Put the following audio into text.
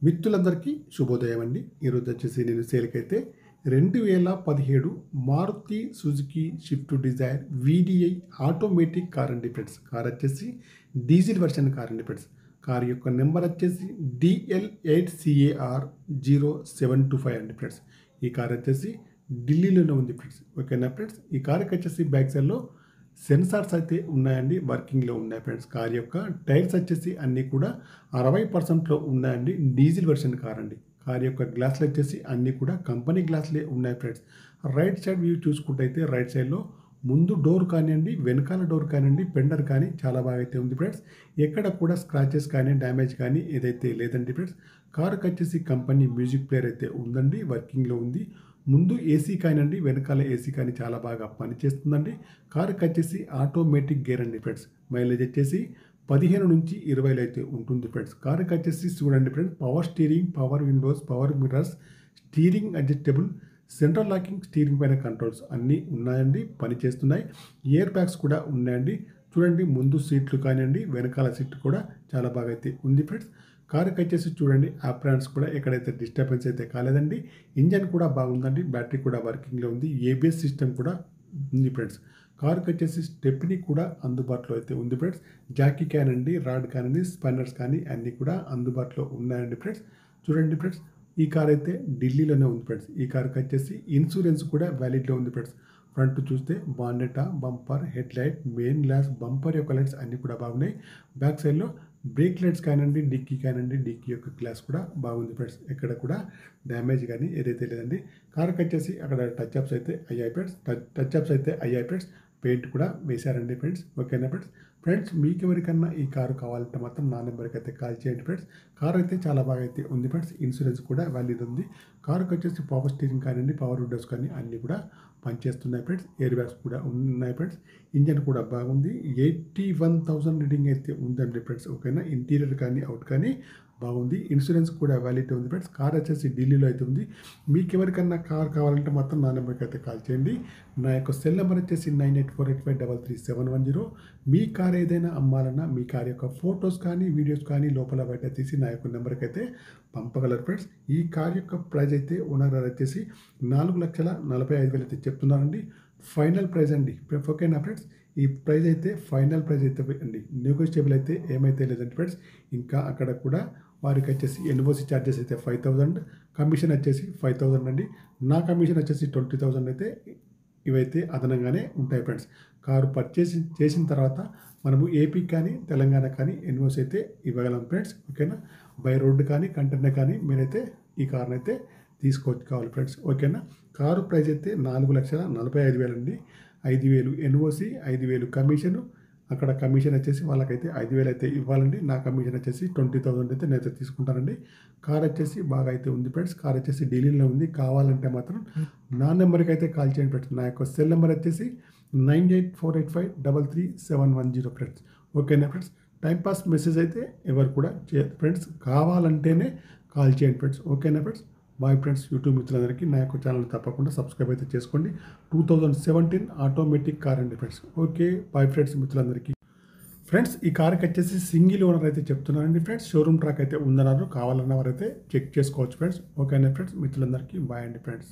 మిత్రులందరికీ శుభోదయం అండి. ఈరోజు వచ్చేసి నేను సేల్కైతే 2017 Maruti Suzuki Swift Dzire VDI automatic car అండి ఫ్రెండ్స్. కార్ వచ్చేసి డీజిల్ వర్షన్ కార్ అండి ఫ్రెండ్స్. కార్ యొక్క నెంబర్ వచ్చేసి DL8CAR 0725 అండి ఫ్రెండ్స్. ఈ కార్ వచ్చేసి ఢిల్లీలోనే ఉంది ఫ్రెండ్స్. ఓకేనా ఫ్రెండ్స్. ఈ కార్కి వచ్చేసి బ్యాక్ సైడ్లో సెన్సార్స్ అయితే ఉన్నాయండి, వర్కింగ్లో ఉన్నాయి ఫ్రెండ్స్. కార్ యొక్క టైర్స్ వచ్చేసి అన్నీ కూడా 60% ఉన్నాయండి. డీజిల్ వెర్షన్ కార్ అండి. కార్ యొక్క గ్లాసులు వచ్చేసి అన్నీ కూడా కంపెనీ గ్లాసులే ఉన్నాయి ఫ్రెండ్స్. రైట్ సైడ్ వ్యూ చూసుకుంటే అయితే రైట్ సైడ్లో ముందు డోర్ కానివ్వండి, వెనకాల డోర్ కానివ్వండి, పెండర్ కానీ చాలా బాగా అయితే ఉంది ఫ్రెండ్స్. ఎక్కడ కూడా స్క్రాచెస్ కానీ డ్యామేజ్ కానీ ఏదైతే లేదండి ఫ్రెండ్స్. కార్కి వచ్చేసి కంపెనీ మ్యూజిక్ ప్లేయర్ అయితే ఉందండి, వర్కింగ్లో ఉంది. ముందు ఏసీ కానివ్వండి, వెనకాల ఏసీ కానీ చాలా బాగా పనిచేస్తుందండి. కారుకి వచ్చేసి ఆటోమేటిక్ గేర్ అండి ఫ్రెండ్స్. మైలేజ్ వచ్చేసి 15 నుంచి 20 అయితే ఉంటుంది ఫ్రెండ్స్. కారుకి వచ్చేసి చూడండి friends, power steering, power Windows, power mirrors, steering adjustable, central locking, steering పైన కంట్రోల్స్ అన్నీ ఉన్నాయండి, పనిచేస్తున్నాయి. ఇయర్ బ్యాగ్స్ కూడా ఉన్నాయండి. చూడండి ముందు సీట్లు కానివ్వండి, వెనకాల సీట్ కూడా చాలా బాగా అయితే ఉంది ఫ్రెండ్స్. కారుకి వచ్చేసి చూడండి ఆప్రాన్స్ కూడా ఎక్కడైతే డిస్టర్బెన్స్ అయితే కాలేదండి. ఇంజన్ కూడా బాగుందండి, బ్యాటరీ కూడా వర్కింగ్లో ఉంది. ఏబిఎస్ సిస్టమ్ కూడా ఉంది ఫ్రెండ్స్. కారుకి వచ్చేసి స్టెప్నీ కూడా అందుబాటులో అయితే ఉంది ఫ్రెండ్స్. జాకీ కానివ్వండి, రాడ్ కానివ్వండి, స్పన్నర్స్ కానీ అన్నీ కూడా అందుబాటులో ఉన్నాయండి ఫ్రెండ్స్. చూడండి ఫ్రెండ్స్, ఈ కార్ అయితే ఢిల్లీలోనే ఉంది ఫ్రెండ్స్. ఈ కార్కి వచ్చేసి ఇన్సూరెన్స్ కూడా వ్యాలిడ్లో ఉంది ఫ్రెండ్స్. ఫ్రంట్ చూస్తే బానెటా, bumper, head light, main glass, bumper యొక్క లైట్స్ అన్నీ కూడా బాగున్నాయి. బ్యాక్ సైడ్లో బ్రేక్ లైట్స్ కానివ్వండి, డిక్కీ కానివ్వండి, డిక్కీ యొక్క గ్లాస్ కూడా బాగుంది ఫ్రెండ్స్. ఎక్కడ కూడా డ్యామేజ్ కానీ ఏదైతే లేదండి. కార్కి వచ్చేసి అక్కడ టచ్అప్స్ అయితే అయ్యాయి ఫ్రెండ్స్. పెయింట్ కూడా వేశారండి ఫ్రెండ్స్. ఓకేనా ఫ్రెండ్స్ మీకు ఎవరికన్నా ఈ కారు కావాలంటే మాత్రం నా నెంబర్కి అయితే కాల్ చేయండి ఫ్రెండ్స్. కార్ అయితే చాలా బాగా అయితే ఉంది ఫ్రెండ్స్. ఇన్సూరెన్స్ కూడా వ్యాలిడ్ ఉంది. కారుకి వచ్చేసి పవర్ స్టీరింగ్ కానివ్వండి, పవర్ విండోస్ కానీ అన్నీ కూడా పనిచేస్తున్నాయి ఫ్రెండ్స్. ఎయిర్ బ్యాగ్స్ కూడా ఉన్నాయి ఫ్రెండ్స్. ఇంజన్ కూడా బాగుంది. 81,000 రీడింగ్ అయితే ఉందండి ఫ్రెండ్స్. ఓకేనా. ఇంటీరియర్ కానీ అవుట్ కానీ బాగుంది. ఇన్సూరెన్స్ కూడా వ్యాలిడిటీ ఉంది ఫ్రెండ్స్. కార్ వచ్చేసి ఢిల్లీలో అయితే ఉంది. మీకు ఎవరికన్నా కార్ కావాలంటే మాత్రం నా నెంబర్కి అయితే కాల్ చేయండి. నా యొక్క సెల్ నెంబర్ వచ్చేసి 9848533710. మీ కార్ ఏదైనా అమ్మాలన్నా మీ కార్ యొక్క ఫొటోస్ కానీ వీడియోస్ కానీ లోపల బయట తీసి నా యొక్క నెంబర్కి అయితే పంపగలరు ఫ్రెండ్స్. ఈ కార్ యొక్క ప్రైస్ అయితే ఓనర్ వచ్చేసి 4,45,000 అయితే చెప్తున్నారండి. ఫైనల్ ప్రైస్ అండి. ఓకేనా ఫ్రెండ్స్. ఈ ప్రైస్ అయితే ఫైనల్ ప్రైస్ అయితే అండి, నెగోషియబుల్ అయితే ఏమైతే లేదండి ఫ్రెండ్స్. ఇంకా అక్కడ కూడా వారికి వచ్చేసి ఎన్ఓసి ఛార్జెస్ అయితే 5,000, కమిషన్ వచ్చేసి 5,000 అండి. నా కమిషన్ వచ్చేసి 20,000 అయితే ఇవైతే అదనంగానే ఉంటాయి ఫ్రెండ్స్. కారు పర్చేస్ చేసిన తర్వాత మనము ఏపీ కానీ తెలంగాణ కానీ ఎన్ఓసి అయితే ఇవ్వగలం ఫ్రెండ్స్. ఓకేనా. బై రోడ్డు కానీ కంటైనర్ కానీ మీరైతే ఈ కార్ని అయితే తీసుకోవచ్చు కావాలి ఫ్రెండ్స్. ఓకేనా. కారు ప్రైస్ అయితే 4,45,000 అండి. 5,000 ఎన్ఓసి, 5,000 కమిషను. అక్కడ కమిషన్ వచ్చేసి వాళ్ళకైతే 5,000 అయితే ఇవ్వాలండి. నా కమిషన్ వచ్చేసి 20,000 అయితే నేనైతే తీసుకుంటానండి. కార్ వచ్చేసి బాగా అయితే ఉంది ఫ్రెండ్స్. కార్ వచ్చేసి ఢిల్లీలో ఉంది. కావాలంటే మాత్రం నా నెంబర్కి అయితే కాల్ చేయండి ఫ్రెండ్స్. నా యొక్క సెల్ నెంబర్ వచ్చేసి 9848533710 ఫ్రెండ్స్. ఓకేనా ఫ్రెండ్స్. టైంపాస్ మెసేజ్ అయితే ఎవరు కూడా ఫ్రెండ్స్. కావాలంటేనే కాల్ చేయండి ఫ్రెండ్స్. ఓకేనా ఫ్రెండ్స్. Bye friends. యూట్యూబ్ మిత్రులందరికీ నా యొక్క ఛానల్ తప్పకుండా సబ్స్క్రైబ్ అయితే చేసుకోండి. 2017 ఆటోమేటిక్ కార్ అండి ఫ్రెండ్స్. ఓకే బాయ్ ఫ్రెండ్స్ మిత్రులందరికీ. ఫ్రెండ్స్ ఈ కార్కి వచ్చేసి సింగిల్ ఓనర్ అయితే చెప్తున్నారండి ఫ్రెండ్స్. షోరూమ్ ట్రాక్ అయితే ఉందన్నారు. కావాలన్న వారైతే చెక్ చేసుకోవచ్చు ఫ్రెండ్స్. ఓకేనా ఫ్రెండ్స్. మిత్రులందరికీ బాయ్ అండి ఫ్రెండ్స్.